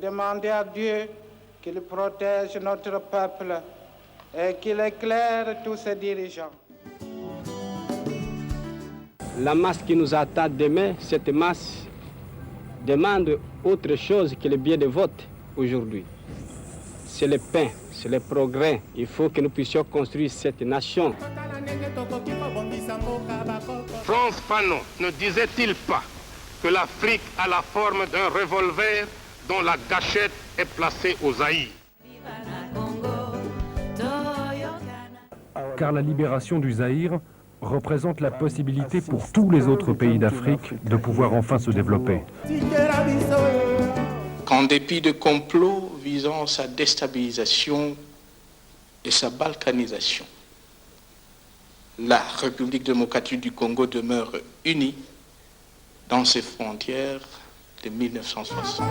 demander à Dieu qu'il protège notre peuple et qu'il éclaire tous ses dirigeants. La masse qui nous attend demain, cette masse demande autre chose que le bien de vote aujourd'hui. C'est le pain, c'est le progrès. Il faut que nous puissions construire cette nation. Frantz Fanon ne disait-il pas que l'Afrique a la forme d'un revolver dont la gâchette est placée au Zaïre? Car la libération du Zaïre représente la possibilité pour tous les autres pays d'Afrique de pouvoir enfin se développer. Qu'en dépit de complots visant sa déstabilisation et sa balkanisation, la République démocratique du Congo demeure unie dans ses frontières de 1960.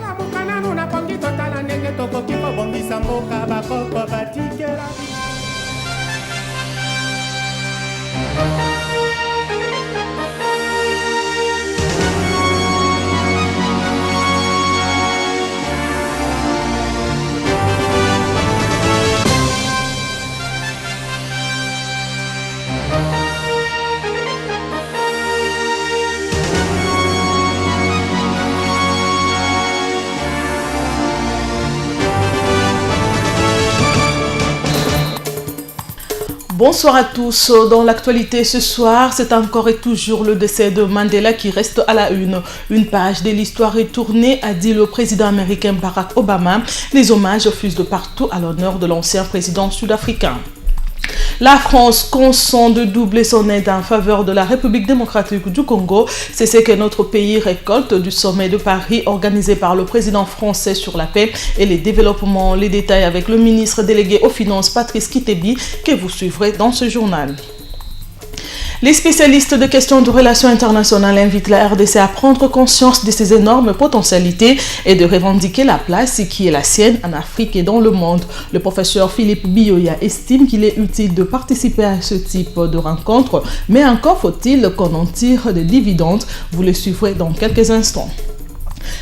Bonsoir à tous. Dans l'actualité ce soir, c'est encore et toujours le décès de Mandela qui reste à la une. Une page de l'histoire est tournée, a dit le président américain Barack Obama. Les hommages fusent de partout à l'honneur de l'ancien président sud-africain. La France consent de doubler son aide en faveur de la République démocratique du Congo. C'est ce que notre pays récolte du sommet de Paris organisé par le président français sur la paix et les développements. Les détails avec le ministre délégué aux Finances Patrice Kitebi que vous suivrez dans ce journal. Les spécialistes de questions de relations internationales invitent la RDC à prendre conscience de ses énormes potentialités et de revendiquer la place qui est la sienne en Afrique et dans le monde. Le professeur Philippe Biyoya estime qu'il est utile de participer à ce type de rencontre, mais encore faut-il qu'on en tire des dividendes. Vous le suivrez dans quelques instants.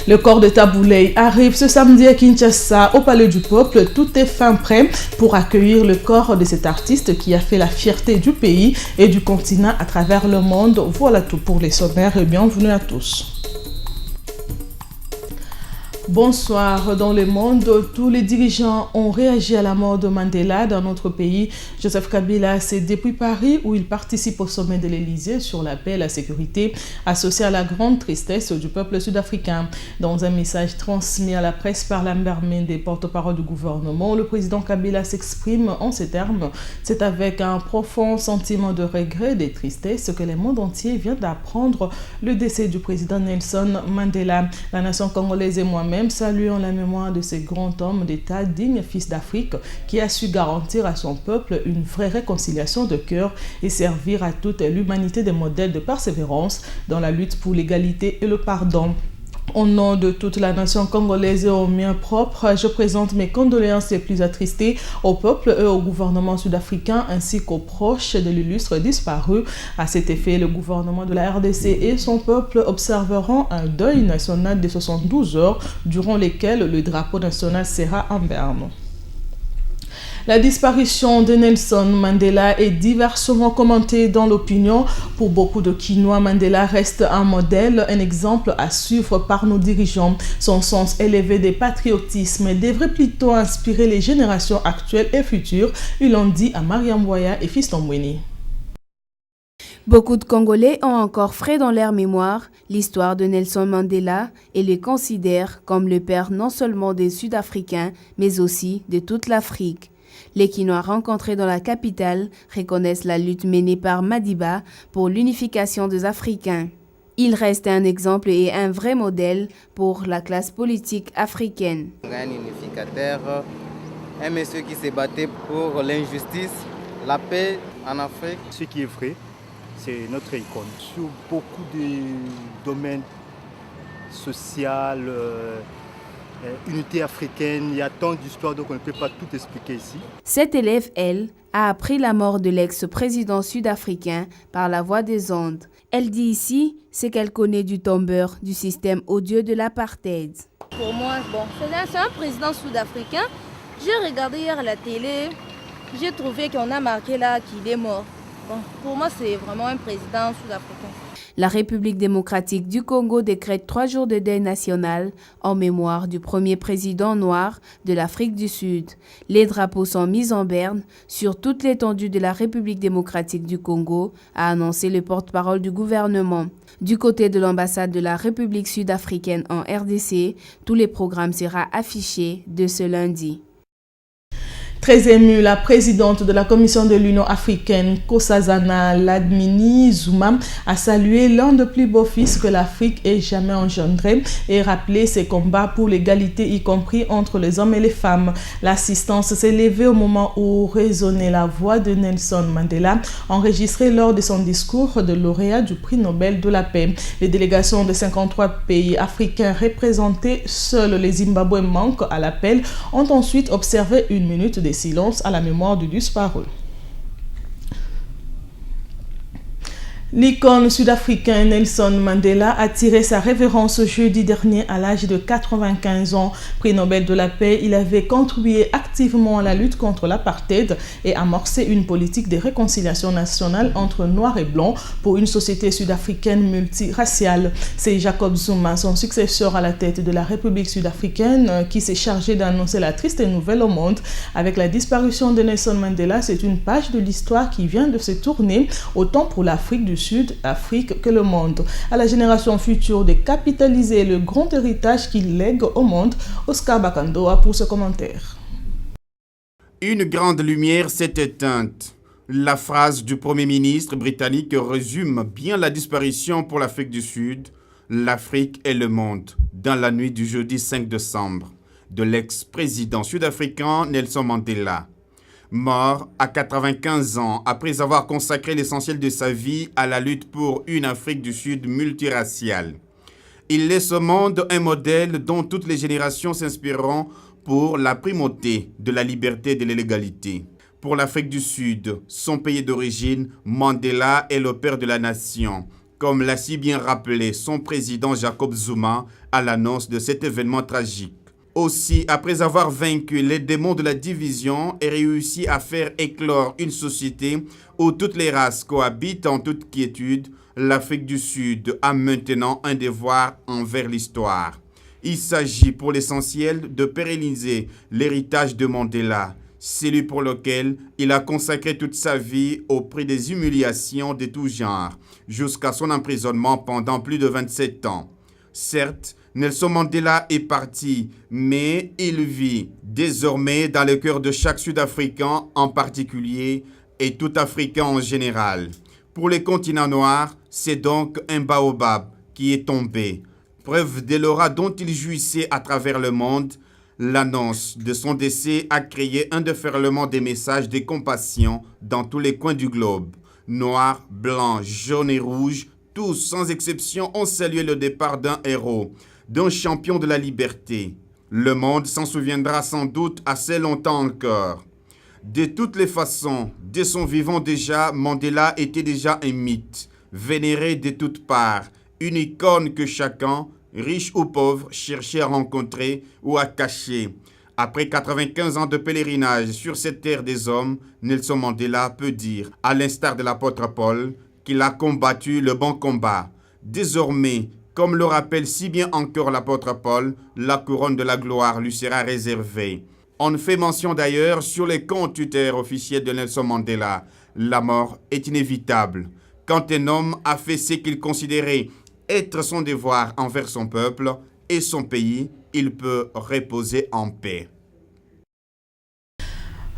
Le corps de Tabouley arrive ce samedi à Kinshasa au Palais du Peuple. Tout est fin prêt pour accueillir le corps de cet artiste qui a fait la fierté du pays et du continent à travers le monde. Voilà tout pour les sommaires et bienvenue à tous. Bonsoir. Dans le monde, tous les dirigeants ont réagi à la mort de Mandela dans notre pays. Joseph Kabila, c'est depuis Paris où il participe au sommet de l'Élysée sur la paix et la sécurité, associé à la grande tristesse du peuple sud-africain. Dans un message transmis à la presse par Lambert Mende, porte-parole du gouvernement, le président Kabila s'exprime en ces termes. C'est avec un profond sentiment de regret et de tristesse que le monde entier vient d'apprendre le décès du président Nelson Mandela. La nation congolaise et moi-même saluons la mémoire de ce grand homme d'État, digne fils d'Afrique, qui a su garantir à son peuple une vraie réconciliation de cœur et servir à toute l'humanité des modèles de persévérance dans la lutte pour l'égalité et le pardon. Au nom de toute la nation congolaise et au mien propre, je présente mes condoléances les plus attristées au peuple et au gouvernement sud-africain ainsi qu'aux proches de l'illustre disparu. À cet effet, le gouvernement de la RDC et son peuple observeront un deuil national de 72 heures durant lesquelles le drapeau national sera en berne. La disparition de Nelson Mandela est diversement commentée dans l'opinion. Pour beaucoup de Kinois, Mandela reste un modèle, un exemple à suivre par nos dirigeants. Son sens élevé de patriotisme devrait plutôt inspirer les générations actuelles et futures, ils l'ont dit à Mariam Boya et Fiston Mweni. Beaucoup de Congolais ont encore frais dans leur mémoire l'histoire de Nelson Mandela et le considèrent comme le père non seulement des Sud-Africains, mais aussi de toute l'Afrique. Les Kinois rencontrés dans la capitale reconnaissent la lutte menée par Madiba pour l'unification des Africains. Il reste un exemple et un vrai modèle pour la classe politique africaine. Un unificateur, un monsieur qui s'est battu pour l'injustice, la paix en Afrique. Ce qui est vrai, c'est notre icône. Sur beaucoup de domaines social, unité africaine, il y a tant d'histoires donc on ne peut pas tout expliquer ici. Cette élève, elle, a appris la mort de l'ex-président sud-africain par la voix des ondes. Elle dit ici ce qu'elle connaît du tombeur du système odieux de l'apartheid. Pour moi, bon, c'est un président sud-africain. J'ai regardé hier à la télé, j'ai trouvé qu'on a marqué là qu'il est mort. Bon, pour moi, c'est vraiment un président sud-africain. La République démocratique du Congo décrète 3 jours de deuil national en mémoire du premier président noir de l'Afrique du Sud. Les drapeaux sont mis en berne sur toute l'étendue de la République démocratique du Congo, a annoncé le porte-parole du gouvernement. Du côté de l'ambassade de la République sud-africaine en RDC, tous les programmes seront affichés de ce lundi. Très émue, la présidente de la Commission de l'Union africaine, Nkosazana Dlamini Zuma, a salué l'un des plus beaux fils que l'Afrique ait jamais engendré et rappelé ses combats pour l'égalité, y compris entre les hommes et les femmes. L'assistance s'est levée au moment où résonnait la voix de Nelson Mandela, enregistrée lors de son discours de lauréat du prix Nobel de la paix. Les délégations de 53 pays africains représentés, seuls les Zimbabwe manquent à l'appel, ont ensuite observé 1 minute de silence à la mémoire du disparu. L'icône sud-africain Nelson Mandela a tiré sa révérence jeudi dernier à l'âge de 95 ans. Prix Nobel de la paix, il avait contribué activement à la lutte contre l'apartheid et amorcé une politique de réconciliation nationale entre noirs et blancs pour une société sud-africaine multiraciale. C'est Jacob Zuma, son successeur à la tête de la République sud-africaine, qui s'est chargé d'annoncer la triste nouvelle au monde. Avec la disparition de Nelson Mandela, c'est une page de l'histoire qui vient de se tourner, autant pour l'Afrique du Sud, Afrique que le monde. À la génération future de capitaliser le grand héritage qu'il lègue au monde. Oscar Bakandoa pour ce commentaire. Une grande lumière s'est éteinte. La phrase du Premier ministre britannique résume bien la disparition pour l'Afrique du Sud, l'Afrique et le monde dans la nuit du jeudi 5 décembre de l'ex-président sud-africain Nelson Mandela. Mort à 95 ans après avoir consacré l'essentiel de sa vie à la lutte pour une Afrique du Sud multiraciale. Il laisse au monde un modèle dont toutes les générations s'inspireront pour la primauté de la liberté et de l'égalité. Pour l'Afrique du Sud, son pays d'origine, Mandela est le père de la nation, comme l'a si bien rappelé son président Jacob Zuma à l'annonce de cet événement tragique. Aussi, après avoir vaincu les démons de la division et réussi à faire éclore une société où toutes les races cohabitent en toute quiétude, l'Afrique du Sud a maintenant un devoir envers l'histoire. Il s'agit pour l'essentiel de pérenniser l'héritage de Mandela, celui pour lequel il a consacré toute sa vie au prix des humiliations de tout genre, jusqu'à son emprisonnement pendant plus de 27 ans. Certes, Nelson Mandela est parti, mais il vit désormais dans le cœur de chaque Sud-Africain en particulier et tout Africain en général. Pour les continents noirs, c'est donc un baobab qui est tombé. Preuve de l'aura dont il jouissait à travers le monde, l'annonce de son décès a créé un déferlement des messages de compassion dans tous les coins du globe. Noirs, blancs, jaunes et rouges, tous sans exception ont salué le départ d'un héros, d'un champion de la liberté. Le monde s'en souviendra sans doute assez longtemps encore. De toutes les façons, dès son vivant déjà, Mandela était déjà un mythe, vénéré de toutes parts, une icône que chacun, riche ou pauvre, cherchait à rencontrer ou à cacher. Après 95 ans de pèlerinage sur cette terre des hommes, Nelson Mandela peut dire, à l'instar de l'apôtre Paul, qu'il a combattu le bon combat. Désormais, comme le rappelle si bien encore l'apôtre Paul, la couronne de la gloire lui sera réservée. On fait mention d'ailleurs sur les comptes Twitter officiels de Nelson Mandela. La mort est inévitable. Quand un homme a fait ce qu'il considérait être son devoir envers son peuple et son pays, il peut reposer en paix.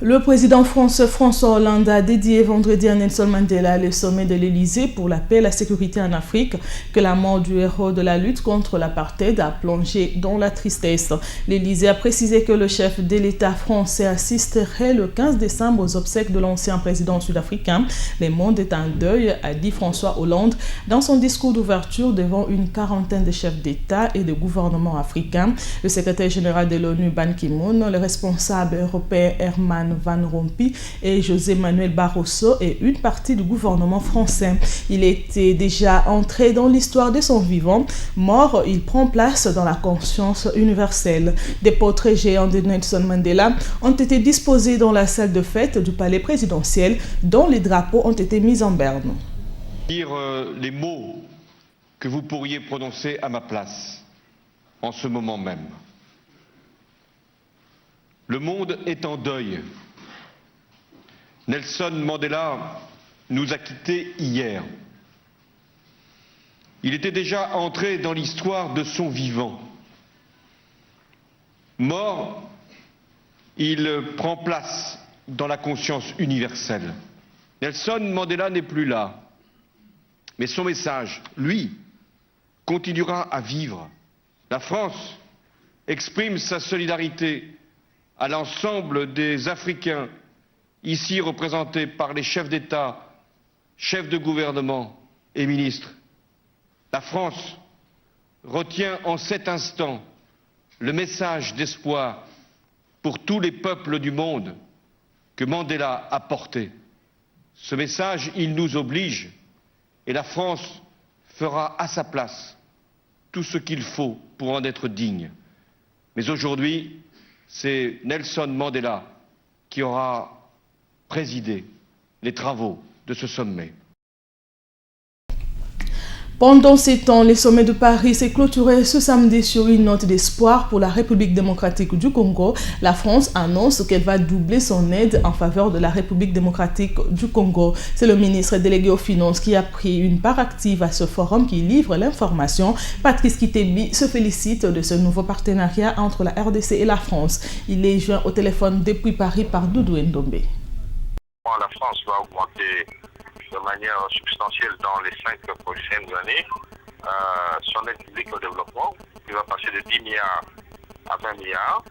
Le président français François Hollande a dédié vendredi à Nelson Mandela le sommet de l'Élysée pour la paix et la sécurité en Afrique que la mort du héros de la lutte contre l'apartheid a plongé dans la tristesse. L'Élysée a précisé que le chef de l'État français assisterait le 15 décembre aux obsèques de l'ancien président sud-africain. Le monde est en deuil, a dit François Hollande dans son discours d'ouverture devant une quarantaine de chefs d'État et de gouvernements africains. Le secrétaire général de l'ONU Ban Ki-moon, le responsable européen Herman Van Rompuy et José Manuel Barroso et une partie du gouvernement français. Il était déjà entré dans l'histoire de son vivant. Mort, il prend place dans la conscience universelle. Des portraits géants de Nelson Mandela ont été disposés dans la salle de fête du palais présidentiel, dont les drapeaux ont été mis en berne. Dire les mots que vous pourriez prononcer à ma place en ce moment même. Le monde est en deuil. Nelson Mandela nous a quittés hier. Il était déjà entré dans l'histoire de son vivant. Mort, il prend place dans la conscience universelle. Nelson Mandela n'est plus là, mais son message, lui, continuera à vivre. La France exprime sa solidarité à l'ensemble des Africains, ici représentés par les chefs d'État, chefs de gouvernement et ministres. La France retient en cet instant le message d'espoir pour tous les peuples du monde que Mandela a porté. Ce message, il nous oblige et la France fera à sa place tout ce qu'il faut pour en être digne. Mais aujourd'hui, c'est Nelson Mandela qui aura présidé les travaux de ce sommet. Pendant ces temps, le sommet de Paris s'est clôturé ce samedi sur une note d'espoir pour la République démocratique du Congo. La France annonce qu'elle va doubler son aide en faveur de la République démocratique du Congo. C'est le ministre délégué aux Finances qui a pris une part active à ce forum qui livre l'information. Patrice Kitembi se félicite de ce nouveau partenariat entre la RDC et la France. Il est joint au téléphone depuis Paris par Doudou Ndombe. La France va augmenter de manière substantielle dans les 5 prochaines années son aide publique au développement, qui va passer de 10 milliards à 20 milliards.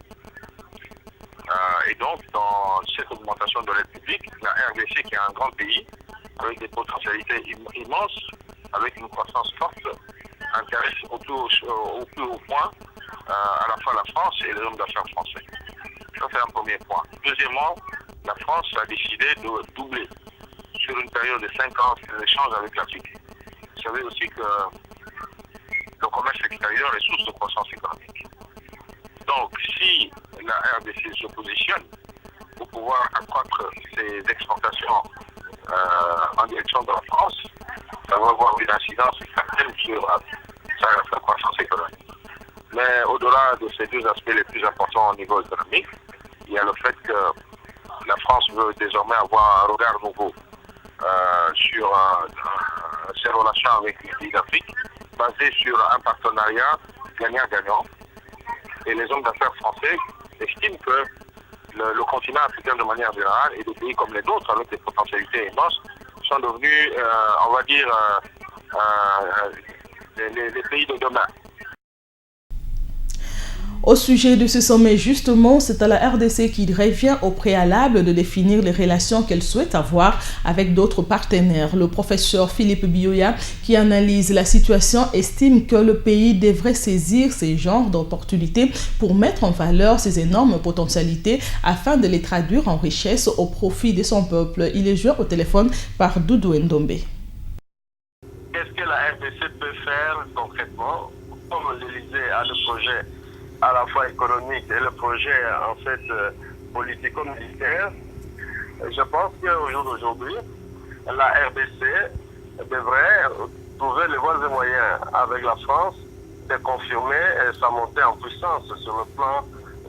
Et donc, dans cette augmentation de l'aide publique, la RDC, qui est un grand pays, avec des potentialités immenses, avec une croissance forte, intéresse au plus haut point à la fois la France et les hommes d'affaires français. Ça, c'est un premier point. Deuxièmement, la France a décidé de doubler sur une période de 5 ans ses échanges avec l'Afrique. Vous savez aussi que le commerce extérieur est source de croissance économique. Donc, si la RDC se positionne pour pouvoir accroître ses exportations en direction de la France, ça va avoir une incidence certaine sur sa croissance économique. Mais au-delà de ces deux aspects les plus importants au niveau économique, il y a le fait que la France veut désormais avoir un regard nouveau sur ses relations avec les pays d'Afrique, basé sur un partenariat gagnant-gagnant. Et les hommes d'affaires français estiment que le continent africain de manière générale et des pays comme les nôtres, avec des potentialités immenses, sont devenus, on va dire, les pays de demain. Au sujet de ce sommet, justement, c'est à la RDC qu'il revient au préalable de définir les relations qu'elle souhaite avoir avec d'autres partenaires. Le professeur Philippe Bioya, qui analyse la situation, estime que le pays devrait saisir ces genres d'opportunités pour mettre en valeur ces énormes potentialités afin de les traduire en richesse au profit de son peuple. Il est joint au téléphone par Doudou Ndombe. Qu'est-ce que la RDC peut faire concrètement? Comme l'Élysée a le projet à la fois économique et le projet en fait politico-militaire, je pense qu'au jour d'aujourd'hui, la RDC devrait trouver les voies et moyens avec la France de confirmer sa montée en puissance sur le plan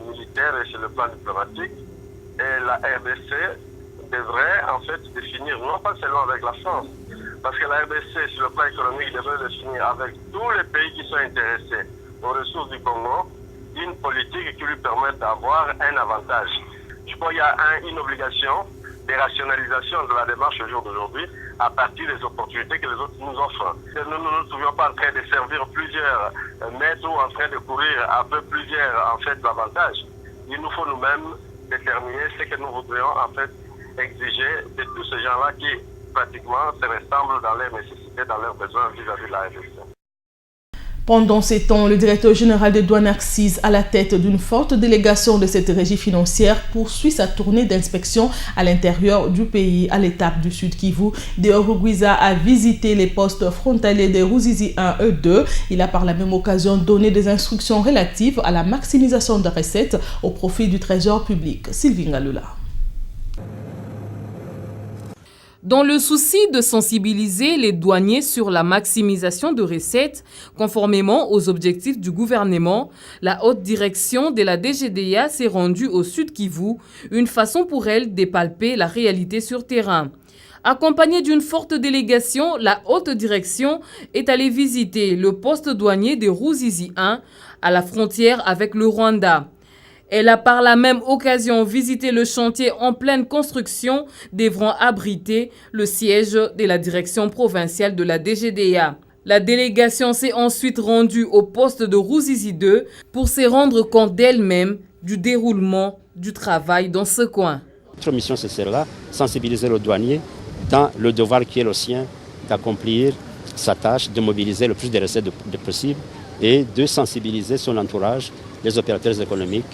militaire et sur le plan diplomatique. Et la RDC devrait en fait définir, non pas seulement avec la France, parce que la RDC sur le plan économique devrait définir avec tous les pays qui sont intéressés aux ressources du Congo une politique qui lui permette d'avoir un avantage. Je crois qu'il y a une obligation de rationalisation de la démarche au jour d'aujourd'hui à partir des opportunités que les autres nous offrent. Nous ne nous trouvions pas en train de servir plusieurs maîtres ou en train de courir un peu plusieurs en fait avantages. Il nous faut nous-mêmes déterminer ce que nous voudrions en fait exiger de tous ces gens-là qui pratiquement se ressemblent dans leurs nécessités, dans leurs besoins vis-à-vis de la RDC. Pendant ces temps, le directeur général des douanes Axis, à la tête d'une forte délégation de cette régie financière, poursuit sa tournée d'inspection à l'intérieur du pays. À l'étape du Sud Kivu, Deo Rugwiza a visité les postes frontaliers de Ruzizi 1 et 2. Il a par la même occasion donné des instructions relatives à la maximisation de recettes au profit du trésor public. Sylvie Ngalula. Dans le souci de sensibiliser les douaniers sur la maximisation de recettes, conformément aux objectifs du gouvernement, la haute direction de la DGDA s'est rendue au Sud Kivu, une façon pour elle de palper la réalité sur terrain. Accompagnée d'une forte délégation, la haute direction est allée visiter le poste douanier de Ruzizi 1 à la frontière avec le Rwanda. Elle a par la même occasion visité le chantier en pleine construction devant abriter le siège de la direction provinciale de la DGDA. La délégation s'est ensuite rendue au poste de Ruzizi 2 pour se rendre compte d'elle-même du déroulement du travail dans ce coin. Notre mission, c'est celle-là, sensibiliser le douanier dans le devoir qui est le sien d'accomplir sa tâche, de mobiliser le plus de recettes possible et de sensibiliser son entourage, les opérateurs économiques,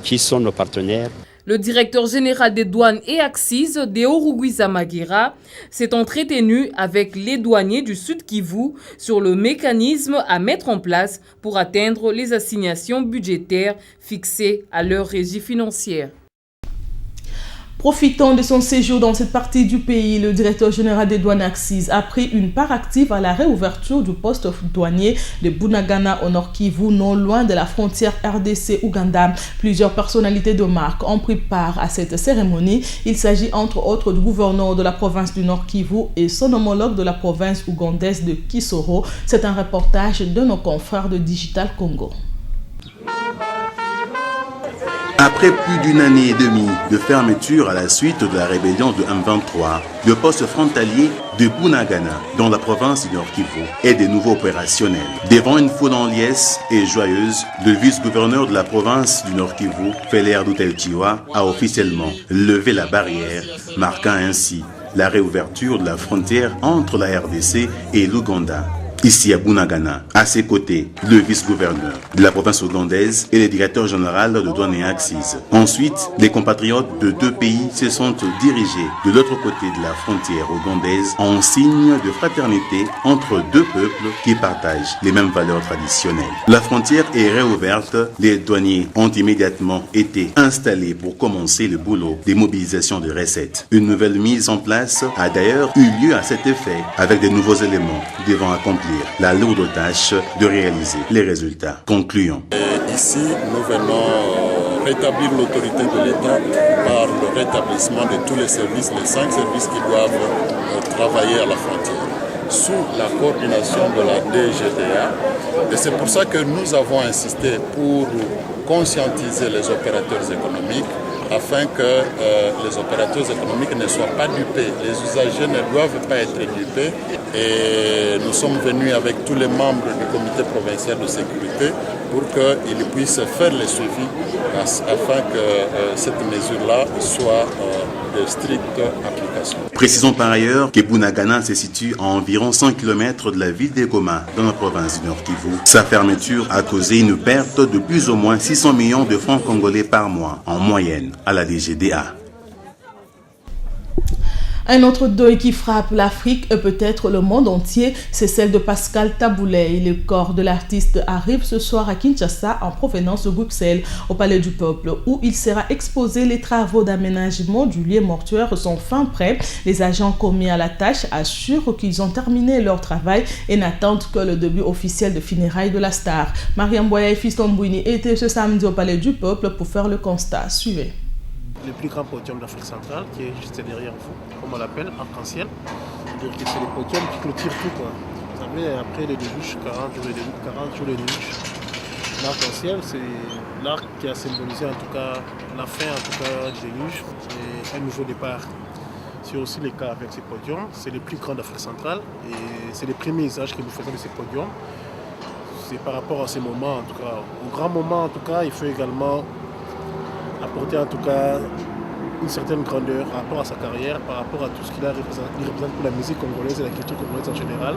qui sont nos partenaires. Le directeur général des douanes et Axis, Deo Rugwiza Magira, s'est entretenu avec les douaniers du Sud Kivu sur le mécanisme à mettre en place pour atteindre les assignations budgétaires fixées à leur régie financière. Profitant de son séjour dans cette partie du pays, le directeur général des douanes Axis a pris une part active à la réouverture du poste douanier de Bunagana au Nord Kivu, non loin de la frontière RDC-Ouganda. Plusieurs personnalités de marque ont pris part à cette cérémonie. Il s'agit entre autres du gouverneur de la province du Nord Kivu et son homologue de la province ougandaise de Kisoro. C'est un reportage de nos confrères de Digital Congo. Après plus d'une année et demie de fermeture à la suite de la rébellion de M23, le poste frontalier de Bunagana, dans la province du Nord Kivu, est de nouveau opérationnel. Devant une foule en liesse et joyeuse, le vice-gouverneur de la province du Nord Kivu, Feller Doutelchiwa, a officiellement levé la barrière, marquant ainsi la réouverture de la frontière entre la RDC et l'Ouganda. Ici à Bunagana, à ses côtés, le vice-gouverneur de la province ougandaise et le directeur général de douane et Axis. Ensuite, les compatriotes de deux pays se sont dirigés de l'autre côté de la frontière ougandaise en signe de fraternité entre deux peuples qui partagent les mêmes valeurs traditionnelles. La frontière est réouverte, les douaniers ont immédiatement été installés pour commencer le boulot des mobilisations de recettes. Une nouvelle mise en place a d'ailleurs eu lieu à cet effet, avec de nouveaux éléments devant accomplir la lourde tâche de réaliser les résultats. Concluons. Ici, nous venons rétablir l'autorité de l'État par le rétablissement de tous les services, les 5 services qui doivent travailler à la frontière, sous la coordination de la DGDA. Et c'est pour ça que nous avons insisté pour conscientiser les opérateurs économiques afin que les opérateurs économiques ne soient pas dupés. Les usagers ne doivent pas être dupés. Et nous sommes venus avec tous les membres du comité provincial de sécurité pour qu'ils puissent faire le suivi afin que cette mesure-là soit de stricte application. Précisons par ailleurs que Bunagana se situe à environ 100 km de la ville de Goma, dans la province du Nord Kivu. Sa fermeture a causé une perte de plus ou moins 600 millions de francs congolais par mois, en moyenne, à la DGDA. Un autre deuil qui frappe l'Afrique et peut-être le monde entier, c'est celle de Pascal Tabouley. Le corps de l'artiste arrive ce soir à Kinshasa en provenance de Bruxelles, au Palais du Peuple, où il sera exposé. Les travaux d'aménagement du lieu mortuaire sont fin prêts. Les agents commis à la tâche assurent qu'ils ont terminé leur travail et n'attendent que le début officiel de funérailles de la star. Mariam Boya et Fiston Bouini étaient ce samedi au Palais du Peuple pour faire le constat. Suivez. Le plus grand podium d'Afrique centrale, qui est juste derrière vous, comme on l'appelle, arc-en-ciel. C'est-à-dire que c'est le podium qui clôture tout, quoi. Vous savez, après les déluges, 40 jours de déluge. L'arc-en-ciel, c'est l'arc qui a symbolisé en tout cas la fin en tout cas du déluge et un nouveau départ. C'est aussi le cas avec ces podiums. C'est le plus grand d'Afrique centrale et c'est les premiers usages que nous faisons de ces podiums. C'est par rapport à ces moments, en tout cas. Au grand moment, en tout cas, il faut également apporter en tout cas une certaine grandeur par rapport à sa carrière, par rapport à tout ce qu'il représente pour la musique congolaise et la culture congolaise en général.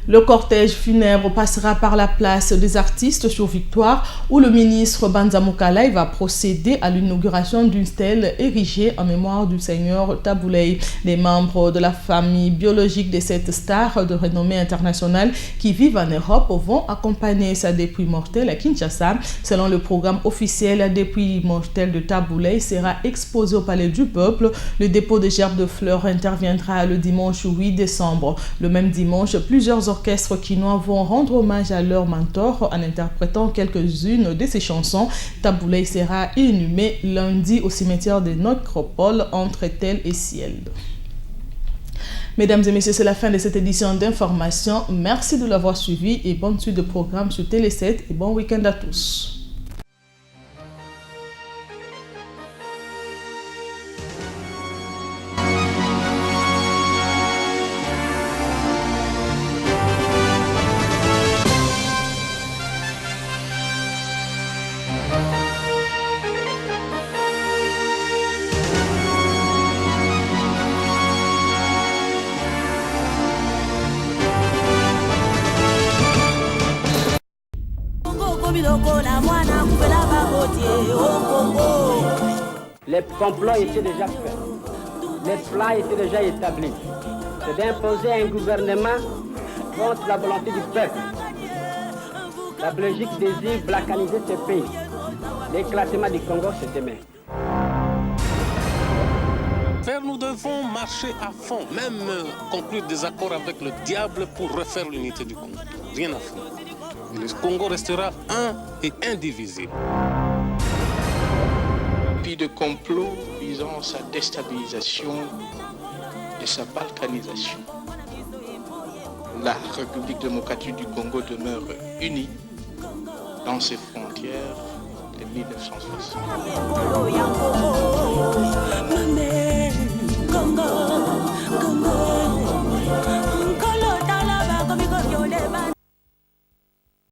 Le cortège funèbre passera par la place des artistes sur Victoire où le ministre Banza Moukalay va procéder à l'inauguration d'une stèle érigée en mémoire du seigneur Taboulay. Les membres de la famille biologique de cette star de renommée internationale qui vivent en Europe vont accompagner sa dépouille mortelle à Kinshasa. Selon le programme officiel, la dépouille mortelle de Taboulay sera exposée au Palais du Peuple. Le dépôt de gerbes de fleurs interviendra le dimanche 8 décembre. Le même dimanche, plusieurs orchestres quinois vont rendre hommage à leur mentor en interprétant quelques-unes de ses chansons. Taboulay sera inhumé lundi au cimetière de Necropole entre Tel et Ciel. Mesdames et messieurs, c'est la fin de cette édition d'information. Merci de l'avoir suivi et bonne suite de programme sur Télé 7 et bon week-end à tous. Les complots étaient déjà faits, les plans étaient déjà établis. C'est d'imposer un gouvernement contre la volonté du peuple. La Belgique désire balkaniser ce pays. L'éclatement du Congo, c'est demain. Nous devons marcher à fond, même conclure des accords avec le diable pour refaire l'unité du Congo. Rien à faire. Et le Congo restera un et indivisible. Puis de complot visant sa déstabilisation et sa balkanisation. La République démocratique du Congo demeure unie dans ses frontières de 1960.